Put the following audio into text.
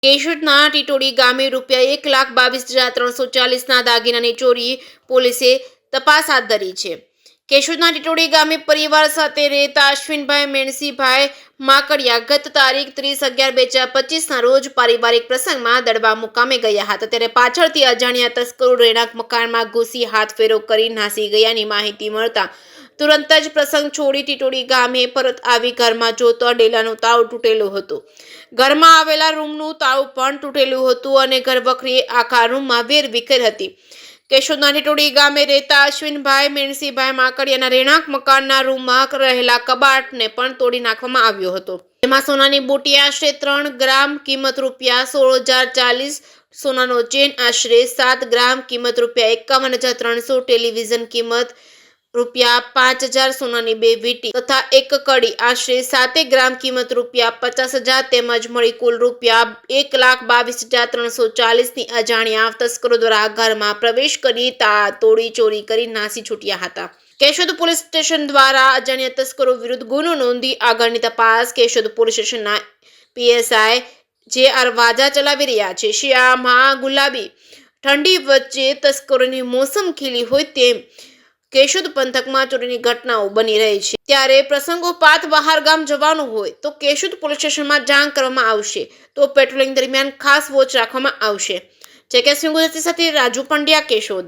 કેશોદના ટીટોડી ગામે ₹1,22,340ના દાગીનાની ચોરી પોલીસે તપાસ હાથ ધરી છે। કેશોદના ટીટોડી ગામે પરિવાર સાથે રહેતા અશ્વિનભાઈ મેણસીભાઈ માકડિયા ગત તારીખ 30/11/2025ના રોજ પારિવારિક પ્રસંગમાં દડબા મુકામે ગયા હતા, ત્યારે પાછળથી અજાણ્યા તસ્કરો રહેણાંક મકાનમાં ઘૂસી હાથફેરો કરી નાસી ગયાની માહિતી મળતા તુરંત જ પ્રસંગ છોડી ટીટોડી ગામે પરત આવી ઘરમાં જોતા ડેલાનું તાળું તૂટેલું હતું। ઘરમાં આવેલા રૂમનું તાળું પણ તૂટેલું હતું અને ઘરવખરી આખા રૂમમાં વેરવિખેર હતી। કેશોદના ટીટોડી ગામે રહેતા અશ્વિનભાઈ મેણસીભાઈ માકડિયાના રહેણાંક મકાનના રૂમમાં રહેલા કબાટને પણ તોડી નાખવામાં આવ્યો હતો, જેમાં સોનાની બુટ્ટી આશરે 3 ગ્રામ કિંમત ₹16,040, સોનાનો ચેન આશરે 7 ગ્રામ કિંમત ₹51,300, ટેલિવિઝન કિંમત ₹5,000, સોનાની 2 વીંટી તથા એક કડી આશરે 7 ગ્રામ કિંમત ₹50,000 તેમજ મળી કુલ ₹1,22,340ની અજાણ્યા તસ્કરો દ્વારા ઘરમાં પ્રવેશ કરી તાળા તોડી ચોરી કરી નાસી છૂટ્યા હતા। કેશોદ પોલીસ સ્ટેશન દ્વારા અજાણ્યા તસ્કરો વિરુદ્ધ ગુનો નોંધી આગળની તપાસ કેશોદ પોલીસ સ્ટેશનના પીએસઆઈ જે.આર. વાજા ચલાવી રહ્યા છે। શિયાળામાં ગુલાબી ઠંડી વચ્ચે તસ્કરોની મોસમ ખીલી હોય તેમ કેશોદ પંથકમાં ચોરીની ઘટનાઓ બની રહી છે, ત્યારે પ્રસંગોપાત બહાર ગામ જવાનું હોય તો કેશોદ પોલીસ સ્ટેશનમાં જાણ કરવામાં આવશે, તો પેટ્રોલિંગ દરમિયાન ખાસ વોચ રાખવામાં આવશે। જેકે સિંહ ગુજરાતી સાથે રાજુ પંડ્યા, કેશોદ।